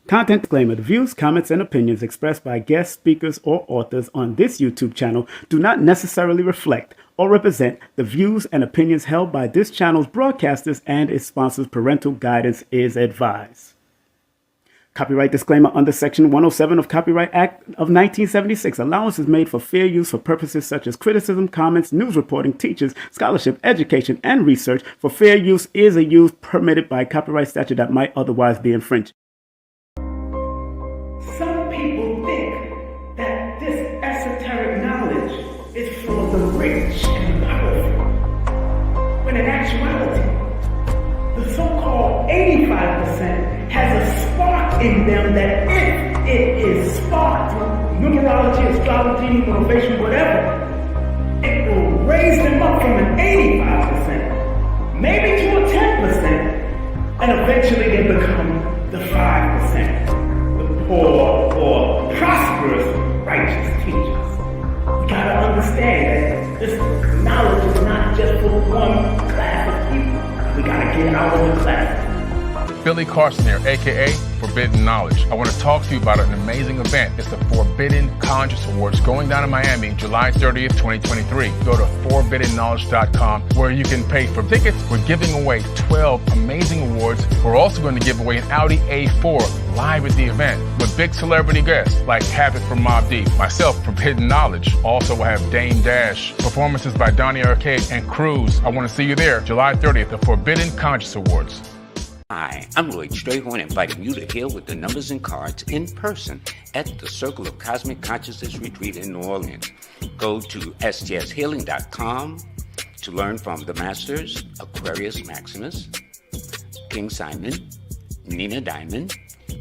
Content disclaimer. The views, comments, and opinions expressed by guest speakers or authors on this YouTube channel do not necessarily reflect or represent the views and opinions held by this channel's broadcasters and its sponsors. Parental guidance is advised. Copyright disclaimer under Section 107 of Copyright Act of 1976. Allowance is made for fair use for purposes such as criticism, comments, news reporting, teachers, scholarship, education, and research. For fair use is a use permitted by copyright statute that might otherwise be infringed. Some people think that this esoteric knowledge is for the rich and powerful, when in actuality, the so-called 85% has a spark in them that if it is sparked through numerology, astrology, motivation, whatever, it will raise them up from an 85%, maybe to a 10%, and eventually they become the 5%. Or prosperous righteous teachers. You gotta understand that this knowledge is not just for one class of people. We gotta get out of the class. Billy Carson here, aka Forbidden Knowledge. I want to talk to you about an amazing event. It's the Forbidden Conscious Awards going down in Miami, July 30th, 2023. Go to forbiddenknowledge.com where you can pay for tickets. We're giving away 12 amazing awards. We're also going to give away an Audi A4 live at the event with big celebrity guests like Havoc from Mobb Deep, myself, Forbidden Knowledge. Also, we'll have Dame Dash, performances by Donnie Arcade, and Cruz. I want to see you there, July 30th, the Forbidden Conscious Awards. Hi, I'm Lloyd Strayhorn, inviting you to heal with the numbers and cards in person at the Circle of Cosmic Consciousness Retreat in New Orleans. Go to stshealing.com to learn from the Masters, Aquarius Maximus, King Simon, Nina Diamond,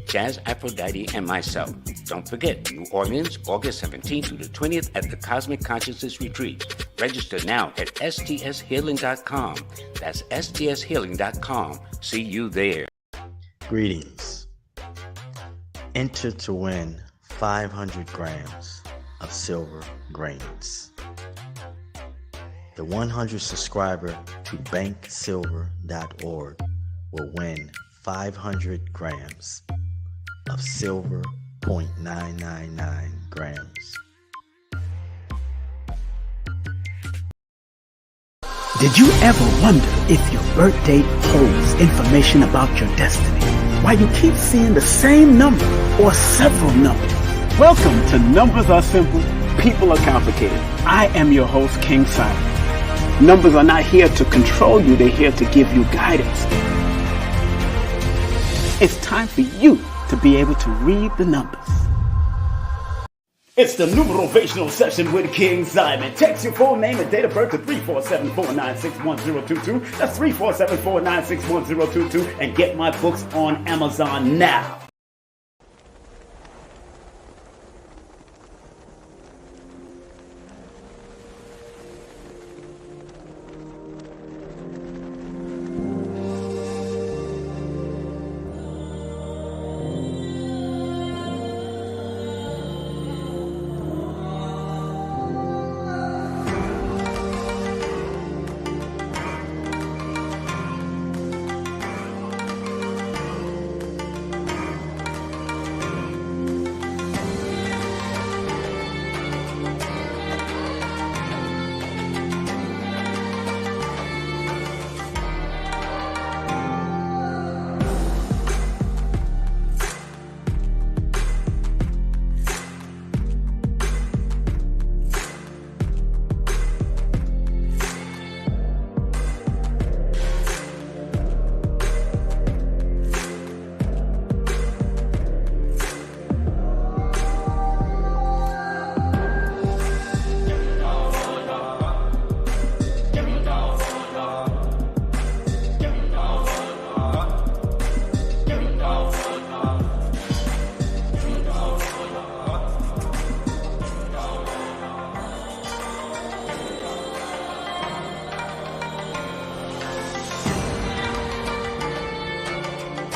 Jazz Aphrodite, and myself. Don't forget, New Orleans, August 17th through the 20th at the Cosmic Consciousness Retreat. Register now at stshealing.com. That's stshealing.com. See you there. Greetings. Enter to win 500 grams of silver grains. The 100 subscriber to banksilver.org will win 500 grams of silver, 0.999 grams. Did you ever wonder if your birth date holds information about your destiny? Why you keep seeing the same number or several numbers? Welcome to Numbers Are Simple, People Are Complicated. I am your host, King Simon. Numbers are not here to control you, they're here to give you guidance. It's time for you to be able to read the numbers. It's the numerational session with King Simon. Text your full name and date of birth to 347-496-1022. That's 347-496-1022. And get my books on Amazon now.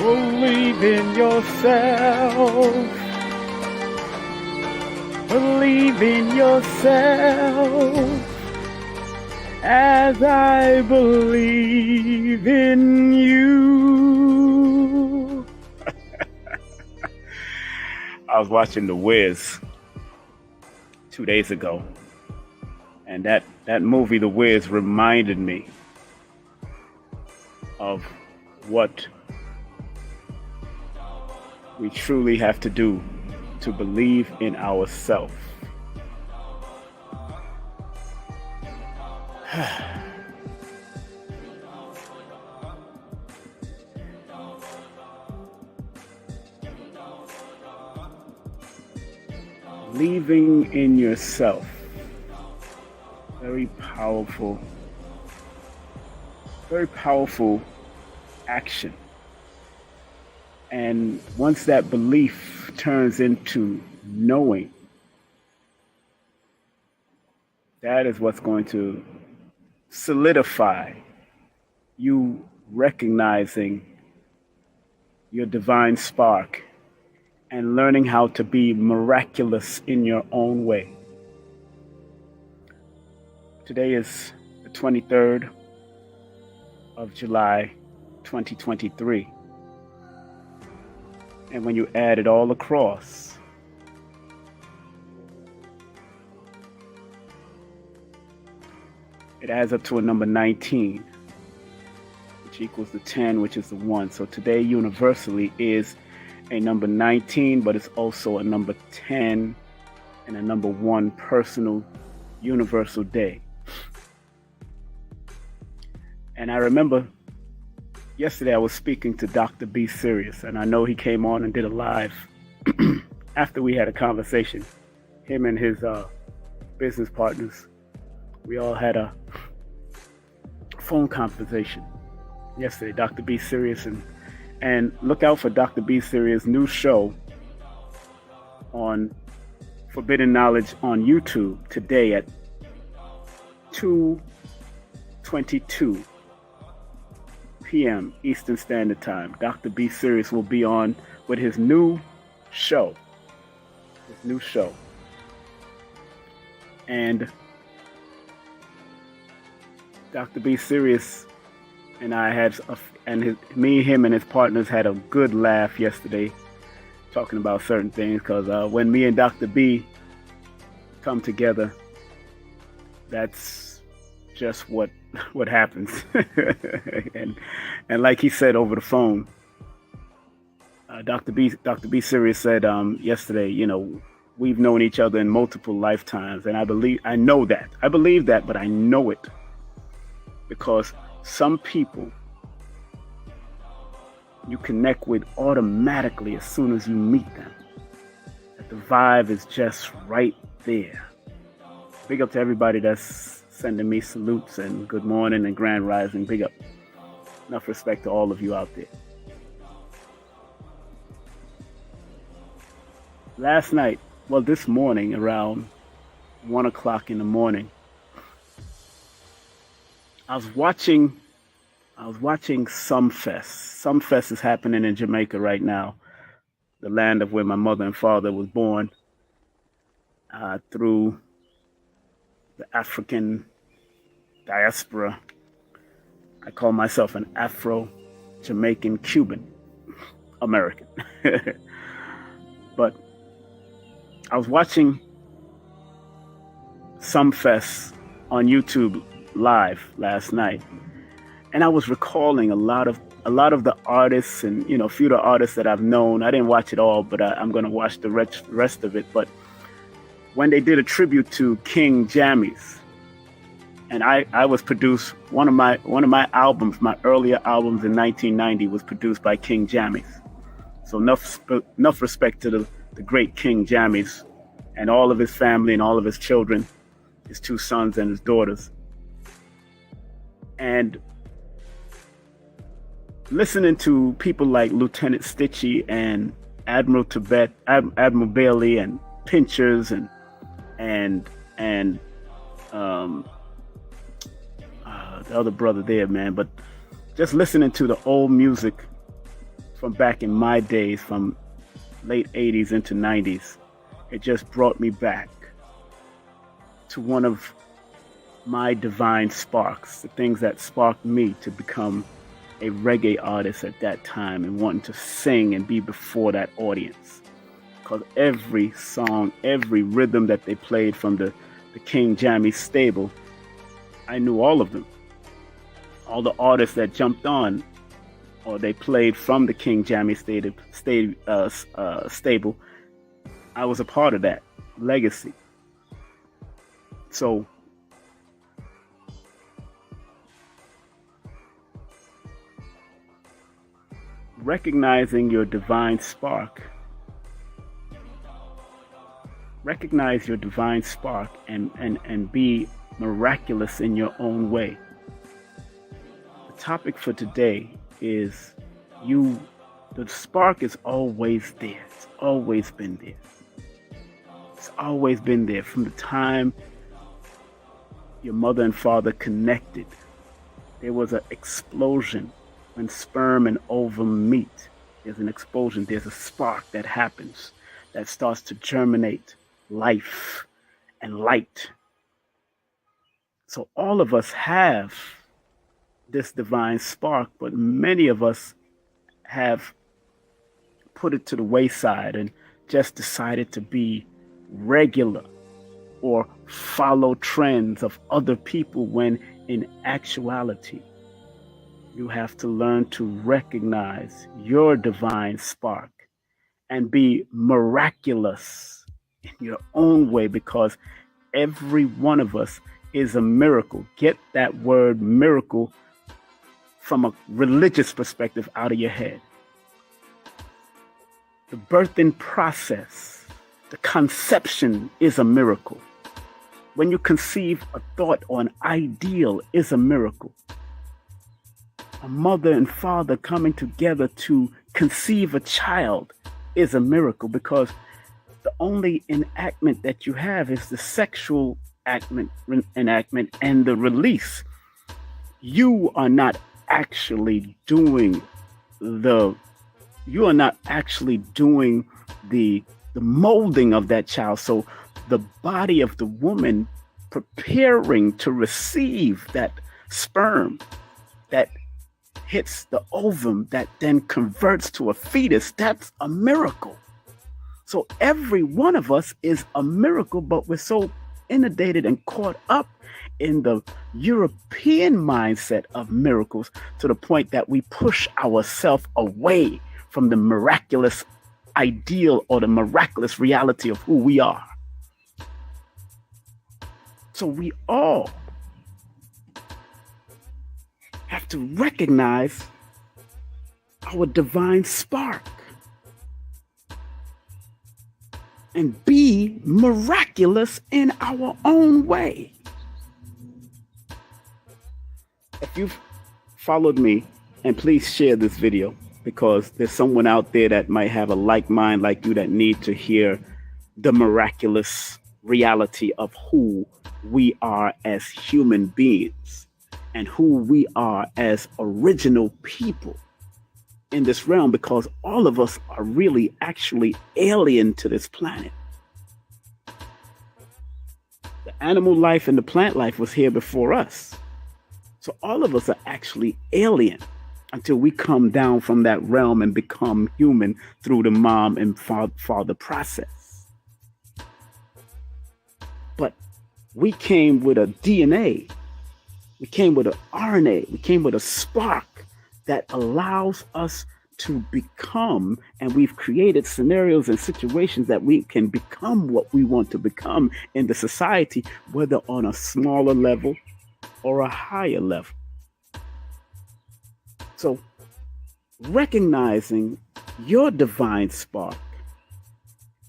Believe in yourself. Believe in yourself. As I believe in you. I was watching The Wiz 2 days ago, and that movie, The Wiz, reminded me of what we truly have to do to believe in ourselves. Believing in yourself. Very powerful action. And once that belief turns into knowing, that is what's going to solidify you recognizing your divine spark and learning how to be miraculous in your own way. Today is the 23rd of July, 2023. And when you add it all across, it adds up to a number 19, which equals the 10, which is the 1. So today universally is a number 19, but it's also a number 10 and a number 1 personal universal day. And I remember yesterday I was speaking to Dr. Be Serious, and I know he came on and did a live after we had a conversation. Him and his business partners, we all had a phone conversation yesterday, Dr. Be Serious. And look out for Dr. Be Serious' new show on Forbidden Knowledge on YouTube today at 2:22 p.m. Eastern Standard Time. Dr. Be Serious will be on with his new show. And Dr. Be Serious and I had him and his partners had a good laugh yesterday talking about certain things, because when me and Dr. B come together, that's just what happens. and like he said over the phone, Dr. B Serious said yesterday, we've known each other in multiple lifetimes, and I believe that, but I know it because some people you connect with automatically as soon as you meet them. That the vibe is just right there. Big up to everybody that's sending me salutes and good morning and grand rising. Big up. Enough respect to all of you out there. This morning around 1 o'clock in the morning, I was watching Sumfest. Sumfest is happening in Jamaica right now, the land of where my mother and father was born, through the African diaspora. I call myself an Afro-Jamaican Cuban American. But I was watching Sumfest on YouTube live last night, and I was recalling a lot of the artists and a few of the artists that I've known. I didn't watch it all, but I'm going to watch the rest of it. But when they did a tribute to King Jammies, and I was produced, one of my albums, my earlier albums in 1990 was produced by King Jammies. So enough respect to the great King Jammies and all of his family and all of his children, his 2 sons and his daughters. And listening to people like Lieutenant Stitchie and Admiral Bailey and Pinchers and the other brother there, man. But just listening to the old music from back in my days, from late 80s into 90s, it just brought me back to one of my divine sparks, the things that sparked me to become a reggae artist at that time and wanting to sing and be before that audience. because every song, every rhythm that they played from the King Jammy stable, I knew all of them. All the artists that jumped on or they played from the King Jammy stable, I was a part of that legacy. So recognizing your divine spark, recognize your divine spark and be miraculous in your own way. The topic for today is the spark is always there. It's always been there. It's always been there from the time your mother and father connected. There was an explosion when sperm and ovum meet. There's an explosion. There's a spark that happens that starts to germinate life and light. So all of us have this divine spark, but many of us have put it to the wayside and just decided to be regular or follow trends of other people, when in actuality, you have to learn to recognize your divine spark and be miraculous in your own way, because every one of us is a miracle. Get that word miracle from a religious perspective out of your head. The birthing process, the conception is a miracle. When you conceive a thought or an ideal is a miracle. A mother and father coming together to conceive a child is a miracle, because the only enactment that you have is the sexual enactment and the release. You are not actually doing the molding of that child. So the body of the woman preparing to receive that sperm that hits the ovum that then converts to a fetus, that's a miracle. So every one of us is a miracle, but we're so inundated and caught up in the European mindset of miracles to the point that we push ourselves away from the miraculous ideal or the miraculous reality of who we are. So we all have to recognize our divine spark and be miraculous in our own way. If you've followed me, and please share this video, because there's someone out there that might have a like mind like you that need to hear the miraculous reality of who we are as human beings and who we are as original people in this realm, because all of us are really actually alien to this planet. The animal life and the plant life was here before us. So all of us are actually alien until we come down from that realm and become human through the mom and father process. But we came with a DNA, we came with an RNA, we came with a spark that allows us to become, and we've created scenarios and situations that we can become what we want to become in the society, whether on a smaller level or a higher level. So recognizing your divine spark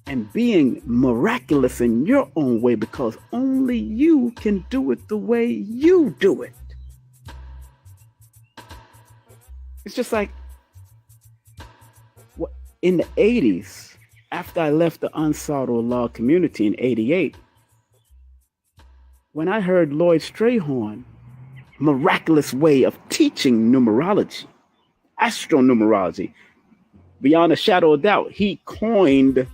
and being miraculous in your own way, because only you can do it the way you do it. It's just like in the 80s, after I left the Ansar Allah community in 88, when I heard Lloyd Strayhorn miraculous way of teaching numerology, astronumerology, beyond a shadow of doubt, he coined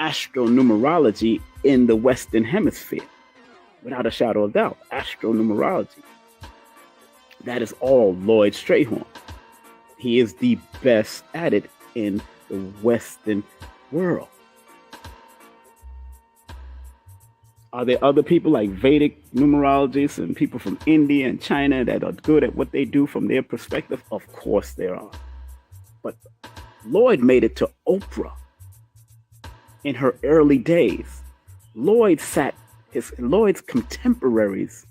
astronumerology in the Western Hemisphere. Without a shadow of doubt, astronumerology. That is all Lloyd Strayhorn. He is the best at it in the Western world. Are there other people like Vedic numerologists and people from India and China that are good at what they do from their perspective? Of course there are. But Lloyd made it to Oprah in her early days. Lloyd's contemporaries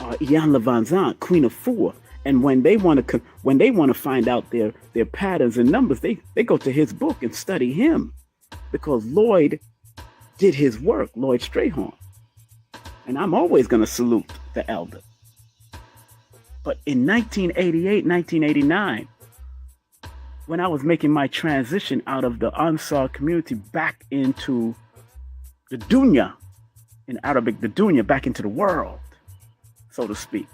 are Iyanla Vanzant, Queen of Four, and when they want to find out their patterns and numbers, they go to his book and study him, because Lloyd did his work, Lloyd Strayhorn. And I'm always going to salute the elder. But in 1988, 1989, when I was making my transition out of the Ansar community back into the dunya, in Arabic, the dunya, back into the world, so to speak,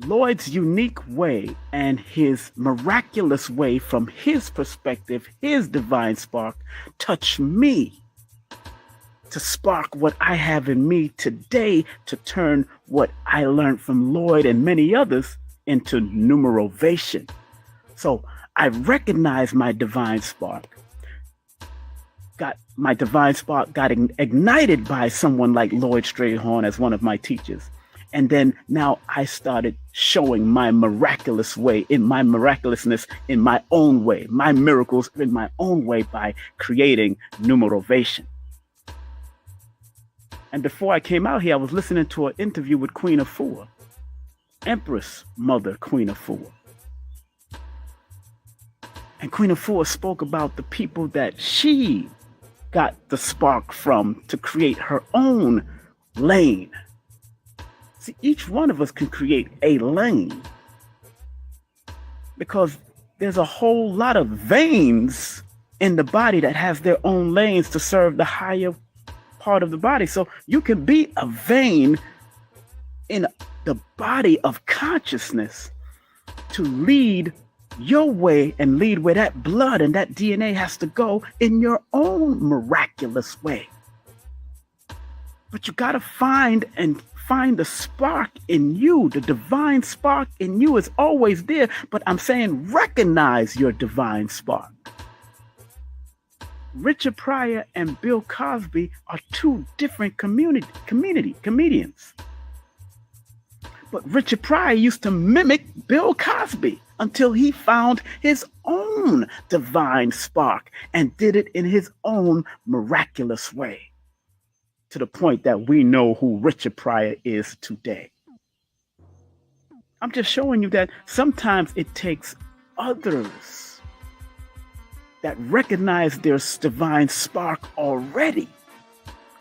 Lloyd's unique way and his miraculous way from his perspective, his divine spark, touched me to spark what I have in me today to turn what I learned from Lloyd and many others into numerovation. So I recognize my divine spark. My divine spark got ignited by someone like Lloyd Strayhorn as one of my teachers. And then now I started showing my miraculous way, in my miraculousness, in my own way, my miracles in my own way, by creating numerovation. And before I came out here, I was listening to an interview with Queen of Four, Empress Mother Queen of Four. And Queen of Four spoke about the people that she got the spark from to create her own lane. See, each one of us can create a lane, because there's a whole lot of veins in the body that has their own lanes to serve the higher part of the body. So you can be a vein in the body of consciousness to lead your way and lead where that blood and that DNA has to go in your own miraculous way. But you got to find the spark in you. The divine spark in you is always there, but I'm saying recognize your divine spark. Richard Pryor and Bill Cosby are two different comedians. But Richard Pryor used to mimic Bill Cosby until he found his own divine spark and did it in his own miraculous way, to the point that we know who Richard Pryor is today. I'm just showing you that sometimes it takes others that recognize their divine spark already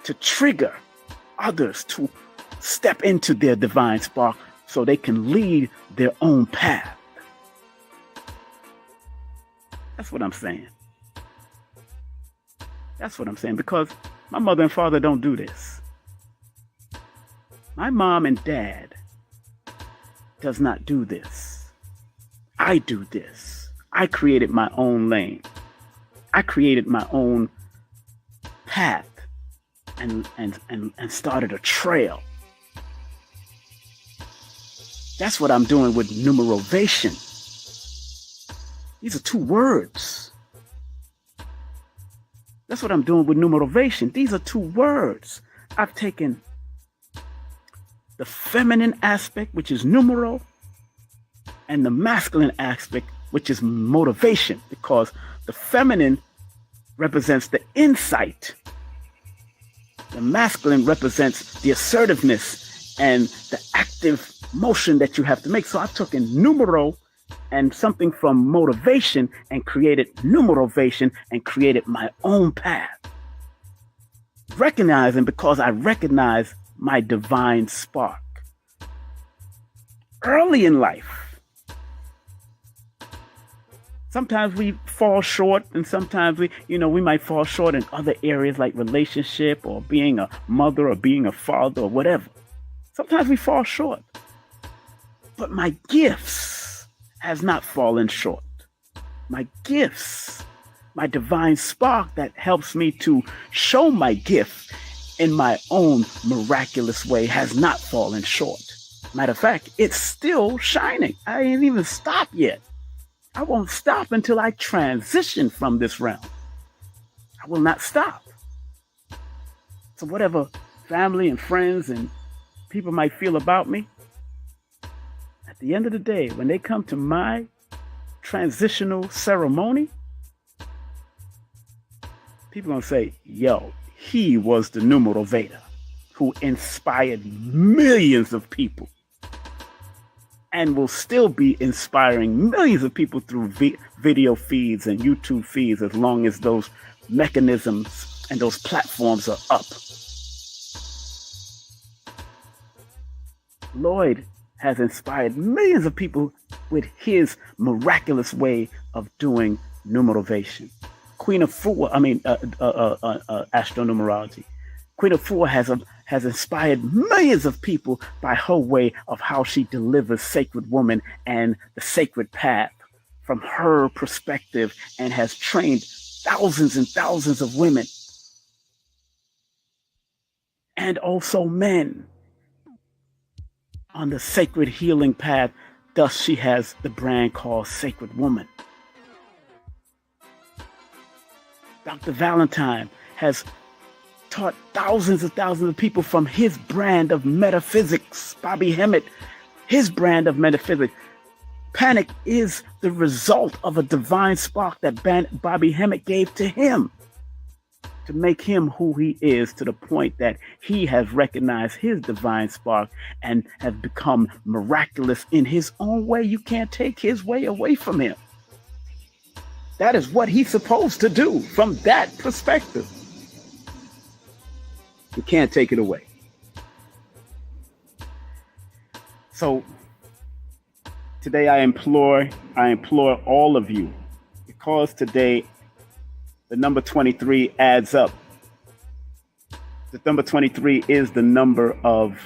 to trigger others to step into their divine spark so they can lead their own path. That's what I'm saying. That's what I'm saying, because my mother and father don't do this. My mom and dad does not do this. I do this. I created my own lane. I created my own path and started a trail. That's what I'm doing with numerovation. These are two words. That's what I'm doing with numerovation. These are two words. I've taken the feminine aspect, which is numero, and the masculine aspect, which is motivation, because the feminine represents the insight. The masculine represents the assertiveness and the active motion that you have to make. So I took in numero and something from motivation and created numerovation and created my own path. Recognizing, because I recognize my divine spark. Early in life, sometimes we fall short, and sometimes we might fall short in other areas like relationship or being a mother or being a father or whatever. Sometimes we fall short. But my gifts has not fallen short. My gifts, my divine spark that helps me to show my gift in my own miraculous way has not fallen short. Matter of fact, it's still shining. I ain't even stopped yet. I won't stop until I transition from this realm. I will not stop. So whatever family and friends and people might feel about me, at the end of the day, when they come to my transitional ceremony, people gonna say, yo, he was the numero Veda who inspired millions of people and will still be inspiring millions of people through video feeds and YouTube feeds as long as those mechanisms and those platforms are up. Lloyd has inspired millions of people with his miraculous way of doing numerovation. Queen of Four, astronumerology. Queen of Four has inspired millions of people by her way of how she delivers sacred woman and the sacred path from her perspective, and has trained thousands and thousands of women and also men on the sacred healing path. Thus, she has the brand called Sacred Woman. Dr. Valentine has taught thousands of people from his brand of metaphysics. Bobby Hemmett, his brand of metaphysics. Panic is the result of a divine spark that Bobby Hemmett gave to him to make him who he is, to the point that he has recognized his divine spark and has become miraculous in his own way. You can't take his way away from him. That is what he's supposed to do from that perspective. You can't take it away. So today I implore all of you, because today the number 23 adds up. The number 23 is the number of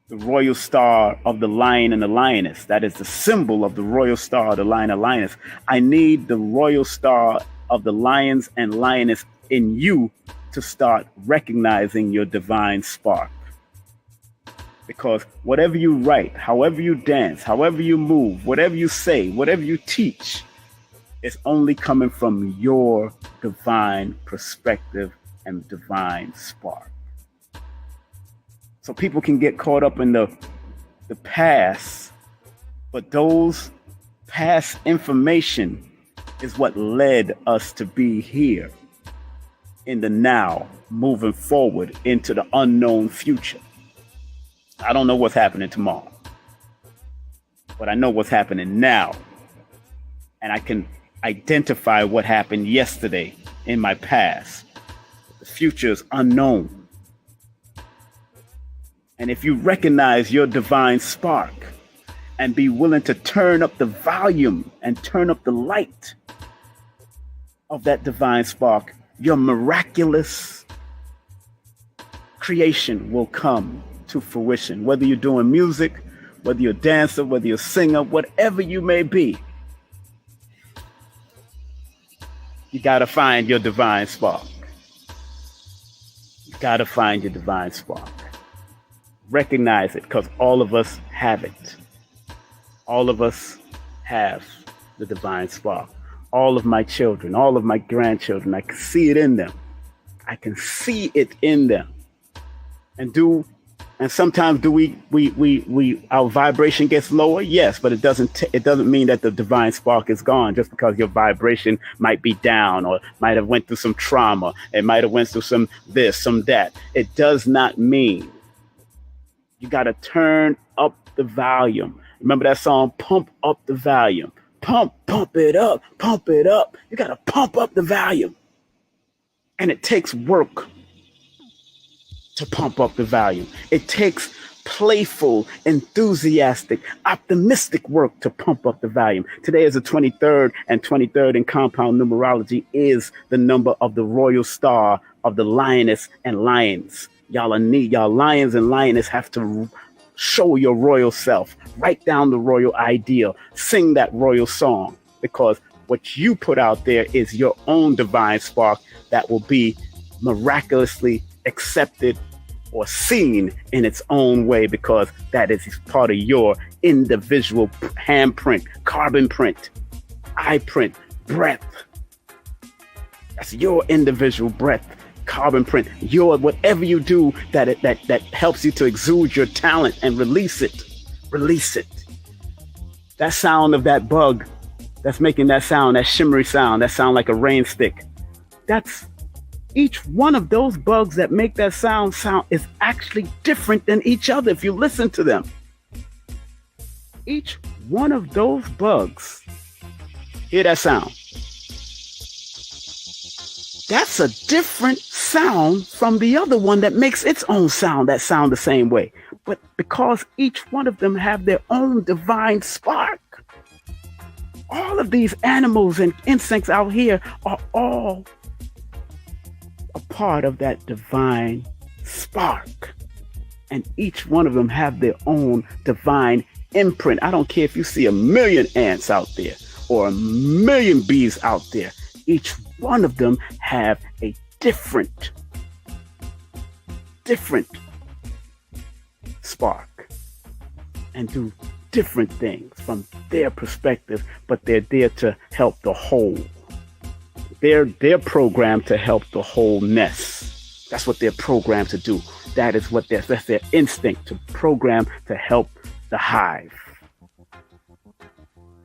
the royal star of the lion and the lioness. That is the symbol of the royal star of the lion and lioness. I need the royal star of the lions and lioness in you to start recognizing your divine spark. Because whatever you write, however you dance, however you move, whatever you say, whatever you teach, is only coming from your divine perspective and divine spark. So people can get caught up in the past, but those past information is what led us to be here in the now, moving forward into the unknown future. I don't know what's happening tomorrow, but I know what's happening now. And I can identify what happened yesterday in my past. The future is unknown. And if you recognize your divine spark and be willing to turn up the volume and turn up the light of that divine spark, your miraculous creation will come to fruition. Whether you're doing music, whether you're a dancer, whether you're a singer, whatever you may be, you got to find your divine spark. You got to find your divine spark. Recognize it, because all of us have it. All of us have the divine spark. All of my children, all of my grandchildren, I can see it in them. I can see it in them. And sometimes our vibration gets lower? Yes, but it doesn't mean that the divine spark is gone just because your vibration might be down or might have went through some trauma. It might have went through some this, some that. It does not mean. You got to turn up the volume. Remember that song, Pump Up the Volume. Pump it up, pump it up. You got to pump up the volume. And it takes work to pump up the volume. It takes playful, enthusiastic, optimistic work to pump up the volume. Today is the 23rd, and 23rd in compound numerology is the number of the royal star of the lioness and lions. Y'all lions and lioness have to show your royal self, write down the royal ideal, sing that royal song, because what you put out there is your own divine spark that will be miraculously accepted or seen in its own way, because that is part of your individual handprint, carbon print, eye print, breath. That's your individual breath, carbon print. Your whatever you do that helps you to exude your talent and release it. Release it. That sound of that bug that's making that sound, that shimmery sound, that sound like a rain stick. That's each one of those bugs that make that sound is actually different than each other if you listen to them. Each one of those bugs, hear that sound. That's a different sound from the other one that makes its own sound that sound the same way. But because each one of them have their own divine spark, all of these animals and insects out here are all a part of that divine spark. And each one of them have their own divine imprint. I don't care if you see 1 million ants out there or 1 million bees out there. Each one of them have a different spark and do different things from their perspective, but they're there to help the whole. They're programmed to help the wholeness. That's what they're programmed to do. That's their instinct, to program to help the hive.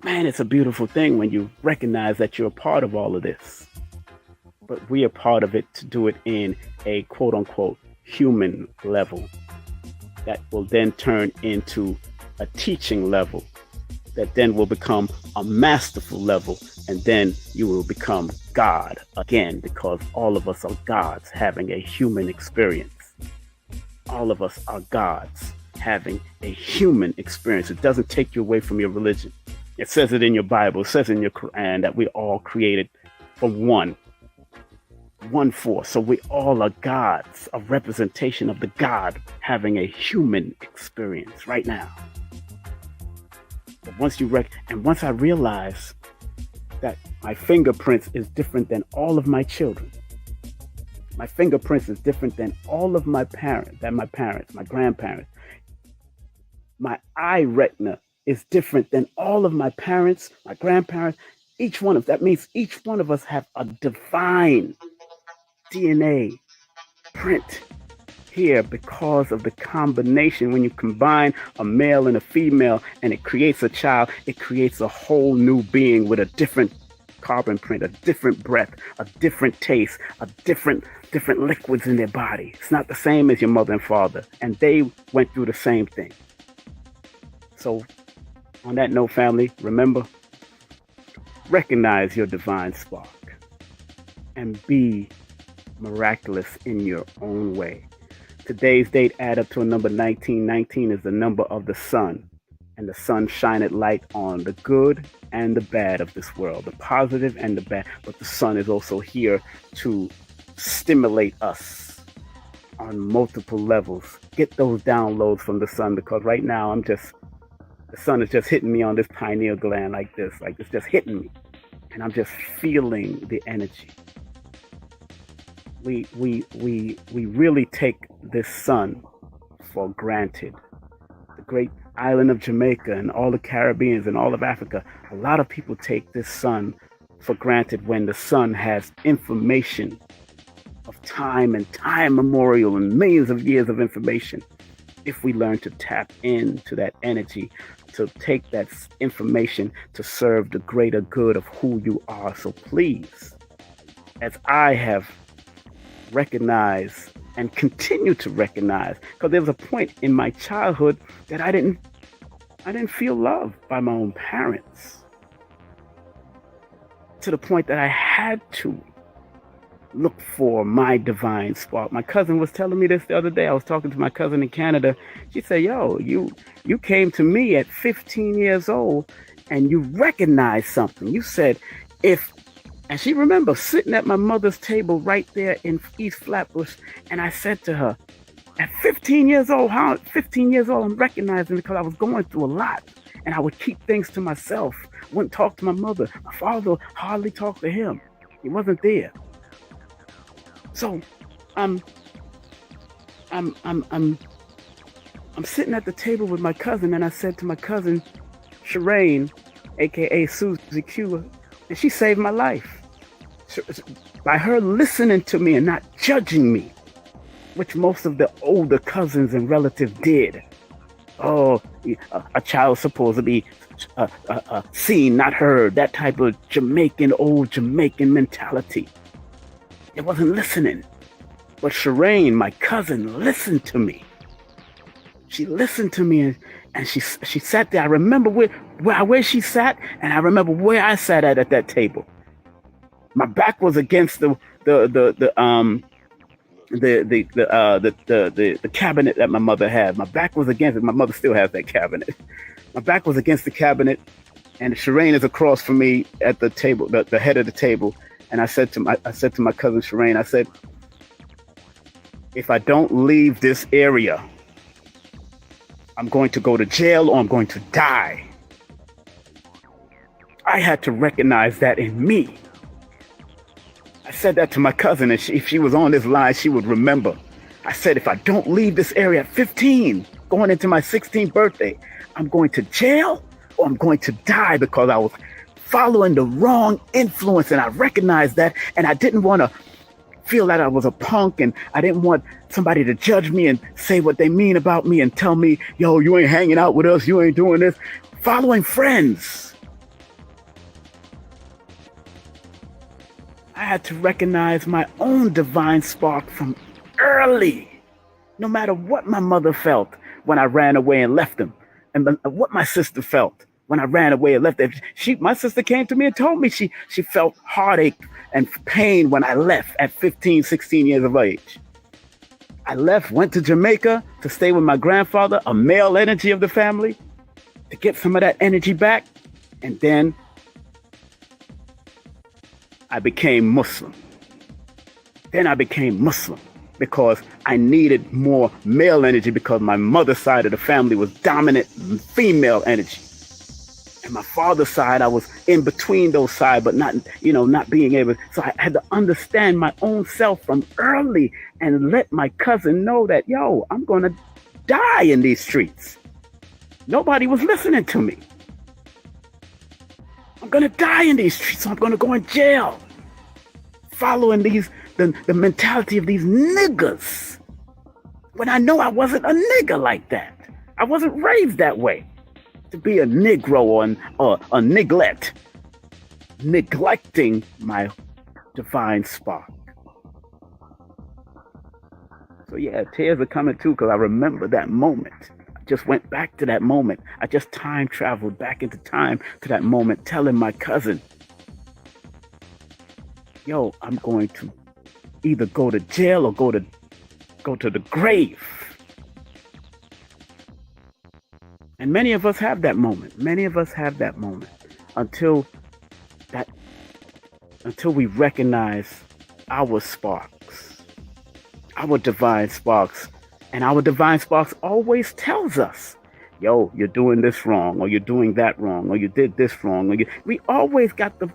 Man, it's a beautiful thing when you recognize that you're a part of all of this. But we are part of it to do it in a quote unquote human level that will then turn into a teaching level that then will become a masterful level. And then you will become God again, because all of us are gods having a human experience. All of us are gods having a human experience. It doesn't take you away from your religion. It says it in your Bible. It says in your Quran that we all created from one force. So we all are gods, a representation of the God having a human experience right now. But once I realize that my fingerprints is different than all of my children, my fingerprints is different than all of my parents, my grandparents, my eye retina is different than all of my parents, my grandparents. That means each one of us have a divine DNA print here because of the combination. When you combine a male and a female and it creates a child, it creates a whole new being with a different carbon print, a different breath, a different taste, a different liquids in their body. It's not the same as your mother and father, and they went through the same thing. So on that note, family, remember, recognize your divine spark and be miraculous in your own way. Today's date add up to a number 19. 19 is the number of the sun, and the sun shineth light on the good and the bad of this world, the positive and the bad. But the sun is also here to stimulate us on multiple levels. Get those downloads from the sun, because right now the sun is just hitting me on this pineal gland like this, like it's just hitting me. And I'm just feeling the energy. We really take this sun for granted. The great island of Jamaica and all the Caribbeans and all of Africa, a lot of people take this sun for granted when the sun has information of time and time memorial and millions of years of information. If we learn to tap into that energy, to take that information to serve the greater good of who you are. So please, as I have recognized and continue to recognize, because there was a point in my childhood that I didn't feel loved by my own parents, to the point that I had to look for my divine spark. My cousin was telling me this the other day. I was talking to my cousin in Canada. She said, yo, you came to me at 15 years old and you recognized something. You said, and she remembers sitting at my mother's table right there in East Flatbush. And I said to her, at 15 years old, I'm recognizing, because I was going through a lot and I would keep things to myself. Wouldn't talk to my mother. My father hardly talked to him. He wasn't there. So I'm I'm sitting at the table with my cousin, and I said to my cousin, Shireen, aka Susie Q, and she saved my life. By her listening to me and not judging me, which most of the older cousins and relatives did. Oh, a child supposed to be seen, not heard. That type of old Jamaican mentality. It wasn't listening. But Shireen, my cousin, listened to me. She listened to me, and she sat there. I remember where she sat, and I remember where I sat at that table. My back was against the cabinet that my mother had. My back was against it. My mother still has that cabinet. My back was against the cabinet, and Shireen is across from me at the table, the head of the table. And I said to my cousin Shireen, I said, if I don't leave this area, I'm going to go to jail or I'm going to die. I had to recognize that in me. I said that to my cousin, and if she was on this line, she would remember. I said, if I don't leave this area at 15, going into my 16th birthday, I'm going to jail or I'm going to die, because I was following the wrong influence, and I recognized that, and I didn't want to feel that I was a punk, and I didn't want somebody to judge me and say what they mean about me and tell me, yo, you ain't hanging out with us, you ain't doing this. Following friends. I had to recognize my own divine spark from early, no matter what my mother felt when I ran away and left them, and what my sister felt when I ran away and left them. My sister came to me and told me she felt heartache and pain when I left at 15, 16 years of age. I left, went to Jamaica to stay with my grandfather, a male energy of the family, to get some of that energy back, and then I became Muslim. Because I needed more male energy, because my mother's side of the family was dominant female energy. And my father's side, I was in between those sides, but not being able. So I had to understand my own self from early and let my cousin know that, yo, I'm going to die in these streets. Nobody was listening to me. I'm going to die in these streets, so I'm going to go in jail. Following the mentality of these niggas. When I know I wasn't a nigga like that. I wasn't raised that way. To be a Negro or a neglect. Neglecting my divine spark. So yeah, tears are coming too, because I remember that moment. I just went back to that moment. I just time traveled back into time to that moment, telling my cousin, yo, I'm going to either go to jail or go to the grave. And many of us have that moment. Until we recognize our sparks, our divine sparks. And our divine sparks always tells us, yo, you're doing this wrong, or you're doing that wrong, or you did this wrong. We always got the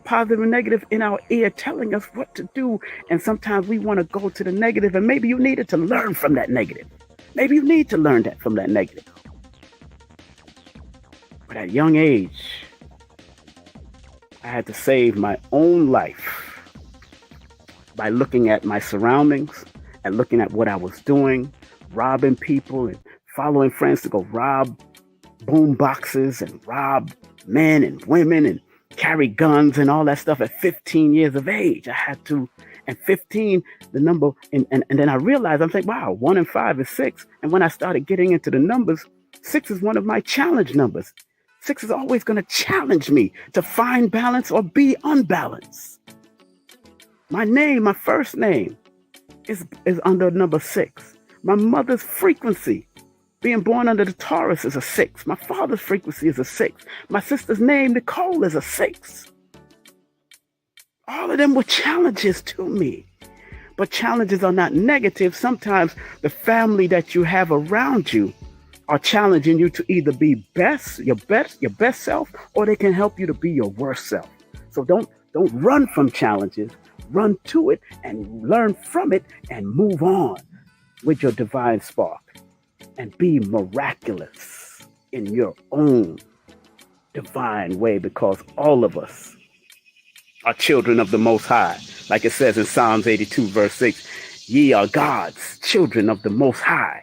positive and negative in our ear telling us what to do. And sometimes we want to go to the negative, and maybe you needed to learn from that negative. Maybe you need to learn that from that negative. But at a young age, I had to save my own life by looking at my surroundings and looking at what I was doing, robbing people and following friends to go rob boom boxes and rob men and women and carry guns and all that stuff at 15 years of age. I had to, and 15, the number, and then I realized, I'm like, wow, 1 and 5 is 6. And when I started getting into the numbers, 6 is one of my challenge numbers. 6 is always going to challenge me to find balance or be unbalanced. My name, my first name, is under number 6. My mother's frequency, being born under the Taurus, is a 6. My father's frequency is a 6. My sister's name, Nicole, is a 6. All of them were challenges to me. But challenges are not negative. Sometimes the family that you have around you are challenging you to either be your best self, or they can help you to be your worst self. So don't run from challenges. Run to it and learn from it and move on with your divine spark. and be miraculous in your own divine way, because all of us are children of the Most High. Like it says in Psalms 82, verse 6, ye are God's children of the Most High.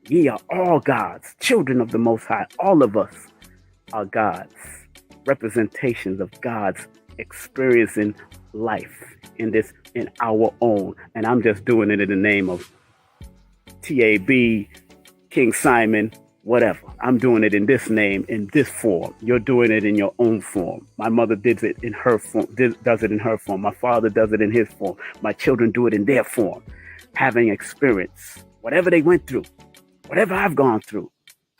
Ye are all God's children of the Most High. All of us are God's representations of God's experiencing life in our own. And I'm just doing it in the name of TAB, King Simon, whatever. I'm doing it in this name, in this form. You're doing it in your own form. My mother did it in her form, does it in her form. My father does it in his form. My children do it in their form. Having experience, whatever they went through, whatever I've gone through.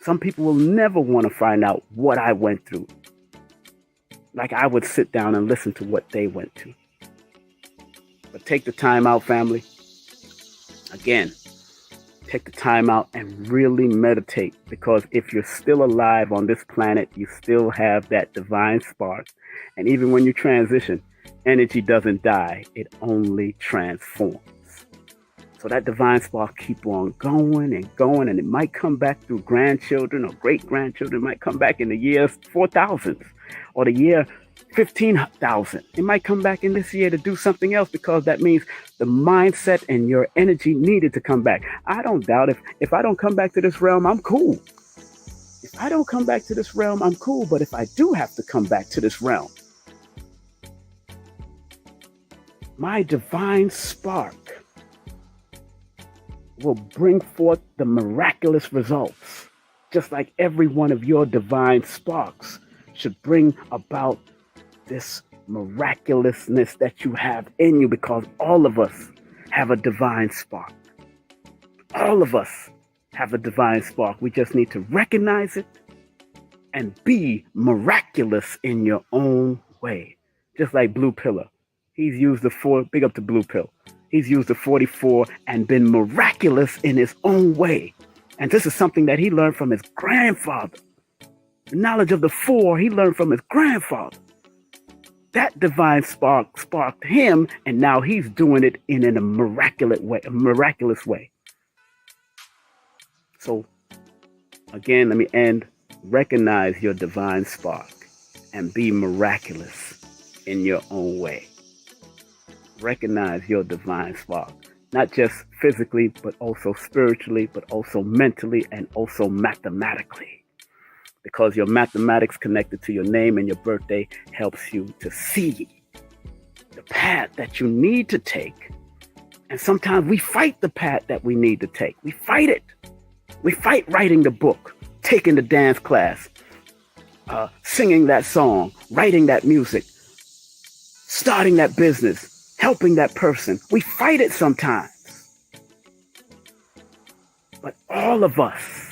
Some people will never want to find out what I went through. Like I would sit down and listen to what they went to. But take the time out, family. Again, take the time out and really meditate, because if you're still alive on this planet, you still have that divine spark. And even when you transition, energy doesn't die. It only transforms. So that divine spark keep on going and going, and it might come back through grandchildren or great-grandchildren. It might come back in the year 4000 or the year 15,000. It might come back in this year to do something else, because that means the mindset and your energy needed to come back. I don't doubt if I don't come back to this realm, I'm cool. If I don't come back to this realm, I'm cool. But if I do have to come back to this realm, my divine spark will bring forth the miraculous results, just like every one of your divine sparks should bring about this miraculousness that you have in you, because all of us have a divine spark. All of us have a divine spark. We just need to recognize it and be miraculous in your own way. Just like Blue Pillar. He's used the 4, big up to Blue Pill. He's used the 44 and been miraculous in his own way. And this is something that he learned from his grandfather. The knowledge of the 4 he learned from his grandfather. That divine spark sparked him, and now he's doing it in a miraculous way. So, again, let me end. Recognize your divine spark and be miraculous in your own way. Recognize your divine spark, not just physically, but also spiritually, but also mentally, and also mathematically. Because your mathematics connected to your name and your birthday helps you to see the path that you need to take. And sometimes we fight the path that we need to take. We fight it. We fight writing the book, taking the dance class, singing that song, writing that music, starting that business, helping that person. We fight it sometimes. But all of us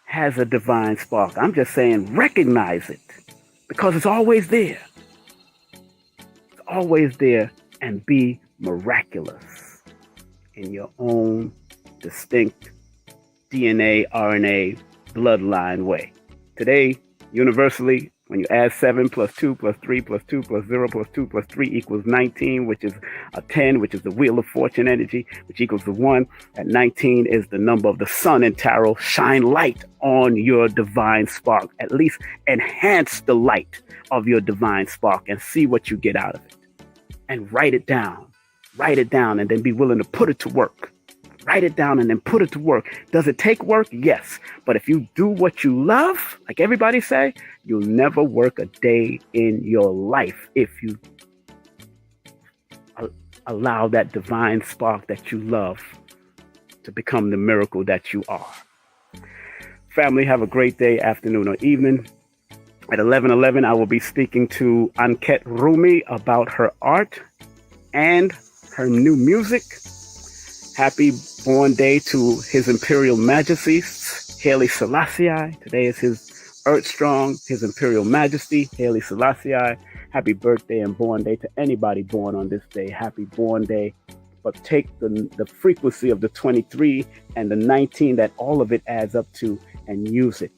has a divine spark. I'm just saying, recognize it, because it's always there. It's always there, and be miraculous in your own distinct DNA, RNA, bloodline way. Today, universally, when you add 7 plus 2 plus 3 plus 2 plus 0 plus 2 plus 3 equals 19, which is a 10, which is the wheel of fortune energy, which equals the 1. At 19 is the number of the sun in tarot. Shine light on your divine spark. At least enhance the light of your divine spark and see what you get out of it. And write it down. Write it down, and then be willing to put it to work. Write it down and then put it to work. Does it take work? Yes. But if you do what you love, like everybody say, you'll never work a day in your life if you allow that divine spark that you love to become the miracle that you are. Family, have a great day, afternoon, or evening. At 11:11, I will be speaking to Anket Rumi about her art and her new music. Happy born day to His Imperial Majesty, Haile Selassie. Today is his Earth Strong, His Imperial Majesty, Haile Selassie. Happy birthday and born day to anybody born on this day. Happy born day. But take the frequency of the 23 and the 19 that all of it adds up to and use it.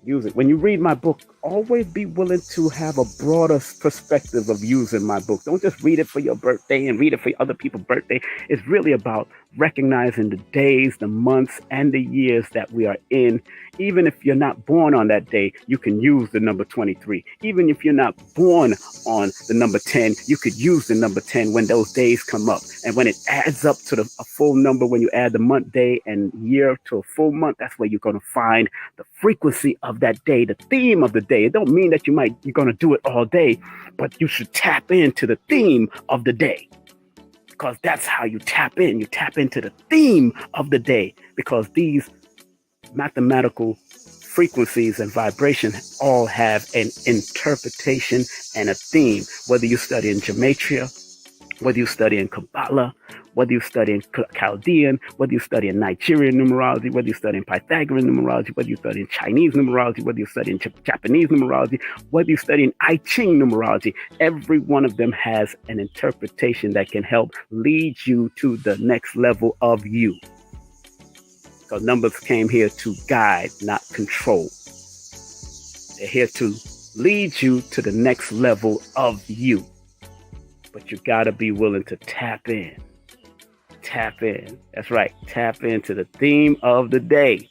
Use it. When you read my book, always be willing to have a broader perspective of using my book. Don't just read it for your birthday and read it for other people's birthday. It's really about recognizing the days, the months, and the years that we are in. Even if you're not born on that day, you can use the number 23. Even if you're not born on the number 10, you could use the number 10 when those days come up. And when it adds up to a full number, when you add the month, day, and year to a full month, that's where you're going to find the frequency of that day, the theme of the day. It don't mean that you're going to do it all day, but you should tap into the theme of the day. Because that's how you tap in. You tap into the theme of the day, because these mathematical frequencies and vibrations all have an interpretation and a theme. Whether you study in gematria, whether you study in Kabbalah, whether you study in Chaldean, whether you study in Nigerian numerology, whether you study in Pythagorean numerology, whether you study in Chinese numerology, whether you study in Japanese numerology, whether you study in I Ching numerology, every one of them has an interpretation that can help lead you to the next level of you. Because numbers came here to guide, not control. They're here to lead you to the next level of you. But you got to be willing to tap in. Tap in. That's right. Tap into the theme of the day.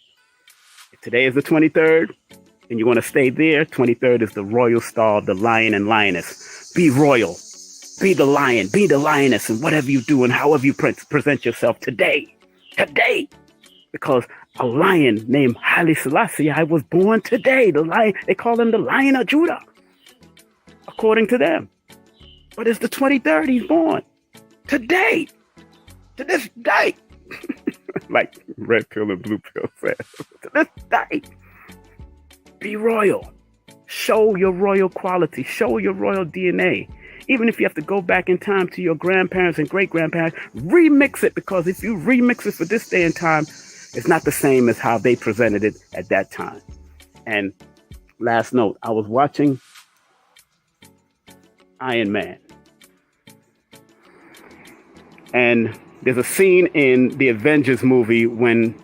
If today is the 23rd, and you want to stay there, 23rd is the royal star of the lion and lioness. Be royal. Be the lion. Be the lioness. And whatever you do and however you present yourself today. Today. Because a lion named Haile Selassie was born today. The lion, they call him the Lion of Judah. According to them. But it's the 23rd he's born. Today. To this day. Like red pill and blue pill said. To this day. Be royal. Show your royal quality. Show your royal DNA. Even if you have to go back in time to your grandparents and great-grandparents, remix it. Because if you remix it for this day and time, it's not the same as how they presented it at that time. And last note, I was watching Iron Man. And there's a scene in the Avengers movie when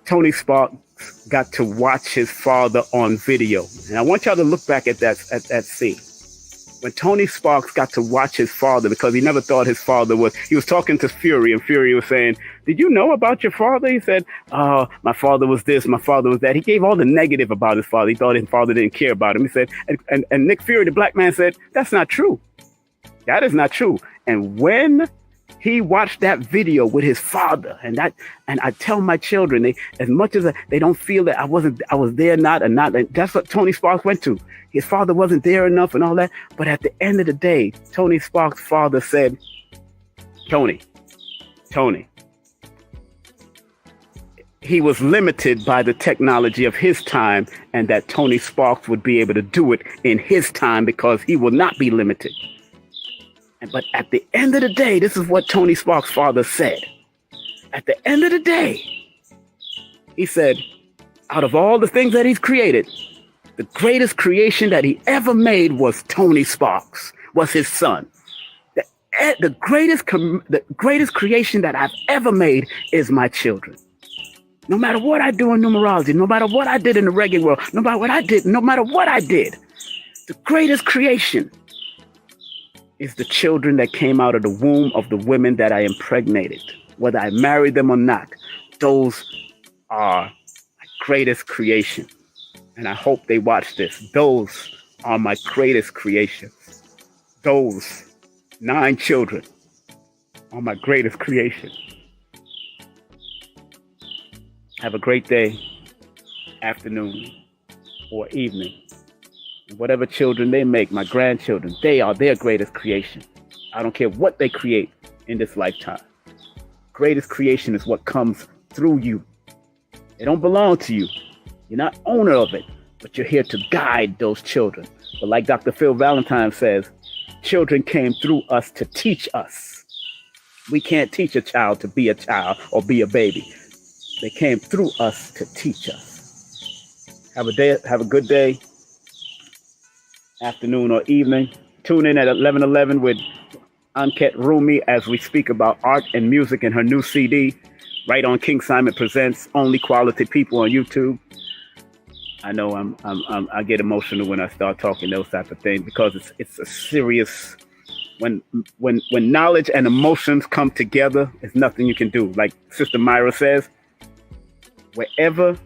Tony Stark got to watch his father on video. And I want y'all to look back at that scene. When Tony Stark got to watch his father, because he never thought his father he was talking to Fury, and Fury was saying, "Did you know about your father?" He said, "Oh, my father was this, my father was that." He gave all the negative about his father. He thought his father didn't care about him. He said, and Nick Fury, the black man, said, "That's not true. That is not true." And when he watched that video with his father, and I tell my children, they, as much as they don't feel that I was there, not. That's what Tony Sparks went to. His father wasn't there enough and all that. But at the end of the day, Tony Sparks' father said, Tony, he was limited by the technology of his time, and that Tony Sparks would be able to do it in his time because he will not be limited. But at the end of the day, this is what Tony Sparks' father said. At the end of the day, he said, out of all the things that he's created, the greatest creation that he ever made was Tony Sparks, was his son. The greatest creation that I've ever made is my children. No matter what I do in numerology, no matter what I did in the regular world, no matter what I did, the greatest creation is the children that came out of the womb of the women that I impregnated. Whether I married them or not, those are my greatest creation. And I hope they watch this. Those are my greatest creation. Those 9 children are my greatest creation. Have a great day, afternoon, or evening. Whatever children they make, my grandchildren, they are their greatest creation. I don't care what they create in this lifetime. Greatest creation is what comes through you. They don't belong to you. You're not owner of it, but you're here to guide those children. But like Dr. Phil Valentine says, children came through us to teach us. We can't teach a child to be a child or be a baby. They came through us to teach us. Have a good day, afternoon or evening. Tune in at 11:11 with Anket Rumi as we speak about art and music in her new CD, right on King Simon Presents, Only Quality People on YouTube. I know I get emotional when I start talking those type of things because it's a serious when knowledge and emotions come together, there's nothing you can do. Like Sister Myra says, wherever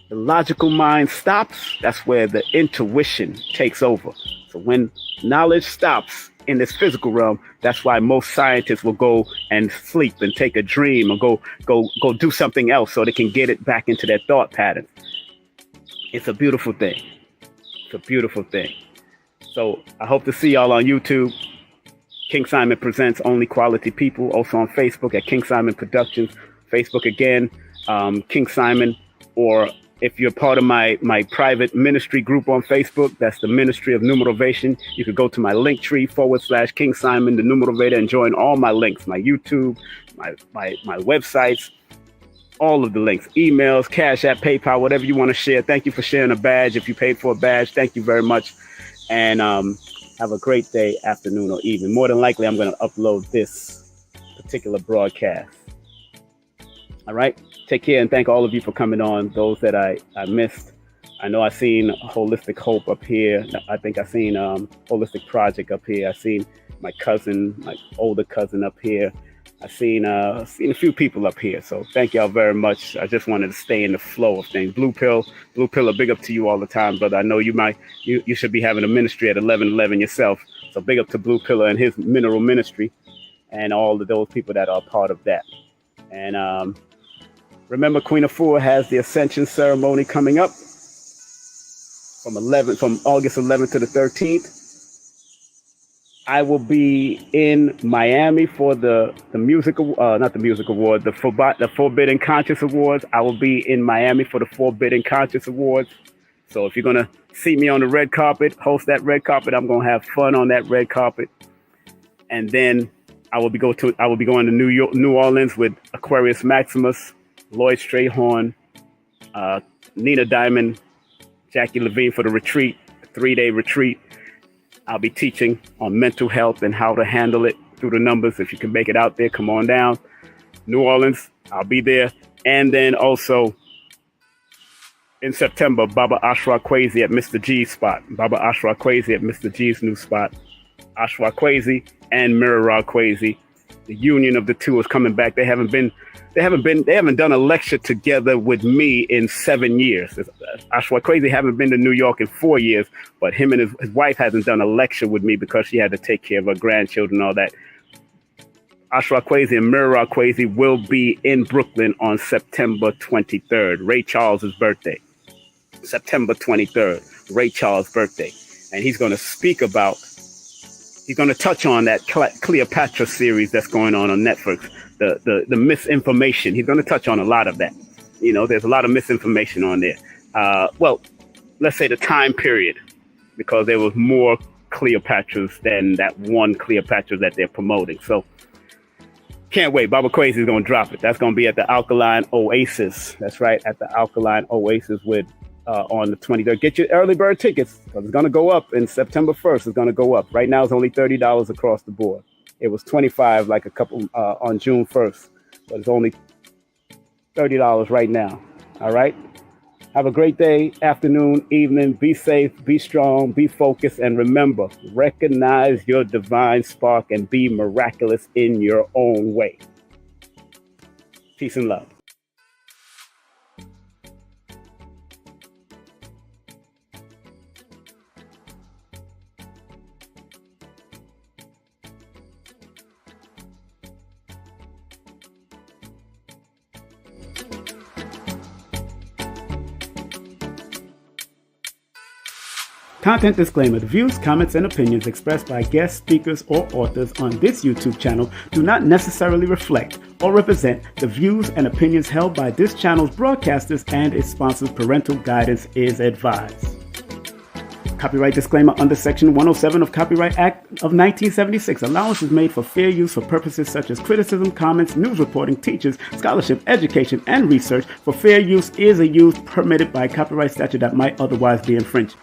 the logical mind stops, that's where the intuition takes over. So when knowledge stops in this physical realm, that's why most scientists will go and sleep and take a dream or go do something else so they can get it back into their thought patterns. It's a beautiful thing. It's a beautiful thing. So I hope to see y'all on YouTube. King Simon Presents Only Quality People. Also on Facebook at King Simon Productions. Facebook again, King Simon. Or if you're part of my private ministry group on Facebook, that's the Ministry of New Motivation. You could go to my link tree / King Simon, the New Motivator, and join all my links, my YouTube, my websites, all of the links, emails, Cash App, PayPal, whatever you want to share. Thank you for sharing a badge. If you paid for a badge, thank you very much. And have a great day, afternoon, or evening. More than likely, I'm going to upload this particular broadcast. All right. Take care and thank all of you for coming on. Those that I missed. I know I seen Holistic Hope up here. I think I seen Holistic Project up here. I seen my cousin, my older cousin up here. I seen a few people up here. So thank y'all very much. I just wanted to stay in the flow of things. Blue Pill, a big up to you all the time, brother. I know you should be having a ministry at 1111 yourself. So big up to Blue Pillar and his mineral ministry and all of those people that are part of that. And remember, Queen Afua has the Ascension ceremony coming up from August 11th to the 13th. I will be in Miami for the music, not the music award, the Forbidden Conscious Awards. I will be in Miami for the Forbidden Conscious Awards. So if you're gonna see me on the red carpet, host that red carpet, I'm gonna have fun on that red carpet. And then I will be going to New Orleans with Aquarius Maximus, Lloyd Strayhorn, Nina Diamond, Jackie Levine for the retreat, a 3-day retreat. I'll be teaching on mental health and how to handle it through the numbers. If you can make it out there, come on down. New Orleans, I'll be there. And then also in September, Baba Ashra Kwesi at Mr. G's spot. Baba Ashra Kwesi at Mr. G's new spot. Ashra Kwesi and Mirara Kwesi. The union of the two is coming back. They haven't done a lecture together with me in 7 years. Ashwa Kwesi haven't been to New York in 4 years, but him and his wife hasn't done a lecture with me because she had to take care of her grandchildren and all that. Ashwa Kwesi and Mirara Kwesi will be in Brooklyn on September 23rd, Ray Charles's birthday. September 23rd, Ray Charles' birthday. And he's going to touch on that Cleopatra series that's going on Netflix. The misinformation. He's going to touch on a lot of that. You know, there's a lot of misinformation on there. Well, let's say the time period, because there was more Cleopatras than that one Cleopatra that they're promoting. So can't wait. Baba Kwesi is going to drop it. That's going to be at the Alkaline Oasis. That's right, at the Alkaline Oasis on the 23rd. Get your early bird tickets because it's going to go up in September 1st. It's going to go up. Right now, it's only $30 across the board. It was $25 like a couple on June 1st, but it's only $30 right now. All right. Have a great day, afternoon, evening. Be safe, be strong, be focused, and remember, recognize your divine spark and be miraculous in your own way. Peace and love. Content disclaimer. The views, comments, and opinions expressed by guest speakers or authors on this YouTube channel do not necessarily reflect or represent the views and opinions held by this channel's broadcasters and its sponsors. Parental guidance is advised. Copyright disclaimer under Section 107 of Copyright Act of 1976. Allowance is made for fair use for purposes such as criticism, comments, news reporting, teachers, scholarship, education, and research. For fair use is a use permitted by copyright statute that might otherwise be infringed.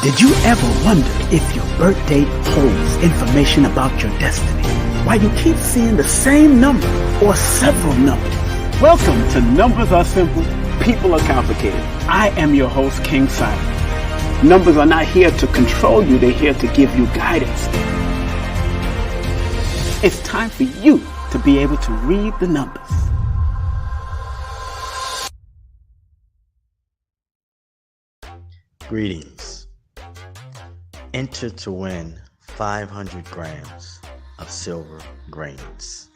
Did you ever wonder if your birth date holds information about your destiny? Why you keep seeing the same number or several numbers? Welcome to Numbers Are Simple, People Are Complicated. I am your host, King Simon. Numbers are not here to control you, they're here to give you guidance. It's time for you to be able to read the numbers. Greetings. Enter to win 500 grams of silver grains.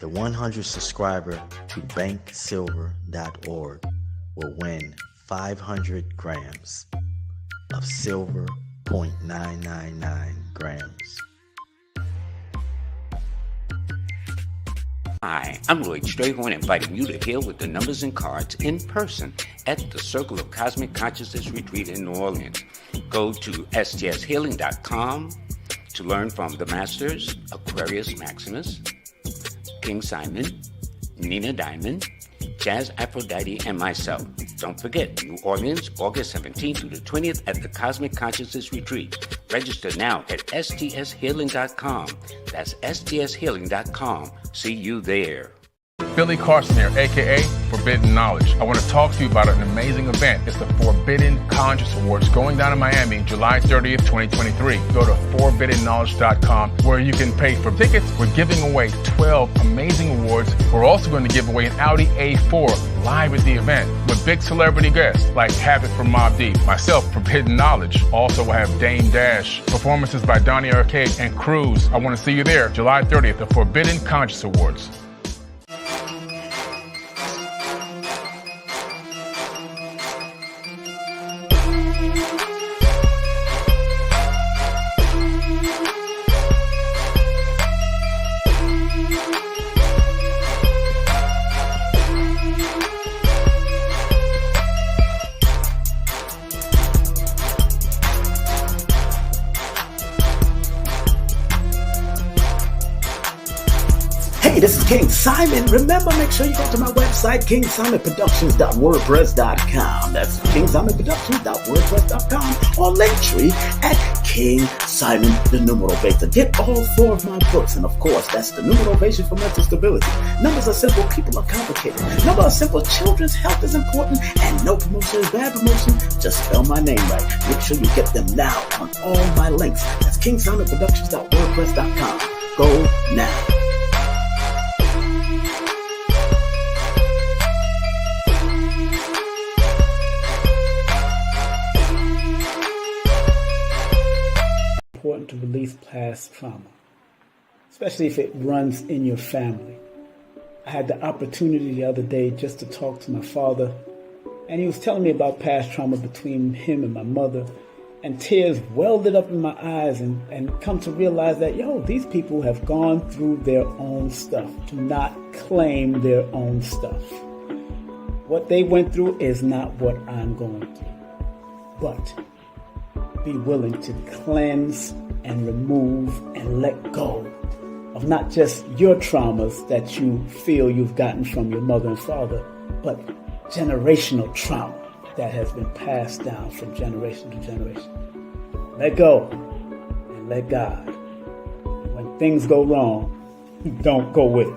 The 100 subscriber to banksilver.org will win 500 grams of silver, 0.999 grams. Hi, I'm Lloyd Strayhorn, inviting you to heal with the numbers and cards in person at the Circle of Cosmic Consciousness Retreat in New Orleans. Go to stshealing.com to learn from the Masters, Aquarius Maximus, King Simon, Nina Diamond, Jazz Aphrodite, and myself. Don't forget, New Orleans, August 17th through the 20th at the Cosmic Consciousness Retreat. Register now at stshealing.com. That's stshealing.com. See you there. Billy Carson here, aka Forbidden Knowledge. I want to talk to you about an amazing event. It's the Forbidden Conscious Awards going down in Miami, July 30th, 2023. Go to forbiddenknowledge.com where you can pay for tickets. We're giving away 12 amazing awards. We're also going to give away an Audi A4 live at the event with big celebrity guests like Havoc from Mobb Deep, myself, Forbidden Knowledge. Also, we'll have Dame Dash, performances by Donnie Arcade and Cruz. I want to see you there, July 30th, the Forbidden Conscious Awards. Hey, this is King Simon. Remember, make sure you go to my website, kingsimonproductions.wordpress.com. That's kingsimonproductions.wordpress.com or Linktree at King Simon, the numeral beta. Get all 4 of my books, and of course, that's the numeral for mental stability. Numbers are simple, people are complicated. Numbers are simple, children's health is important, and no promotion is bad promotion. Just spell my name right. Make sure you get them now on all my links. That's kingsimonproductions.wordpress.com. Go now. Important to release past trauma, especially if it runs in your family. I had the opportunity the other day just to talk to my father, and he was telling me about past trauma between him and my mother, and tears welded up in my eyes, and come to realize that, these people have gone through their own stuff. Do not claim their own stuff. What they went through is not what I'm going through. But be willing to cleanse and remove and let go of not just your traumas that you feel you've gotten from your mother and father, but generational trauma that has been passed down from generation to generation. Let go and let God. When things go wrong, don't go with it.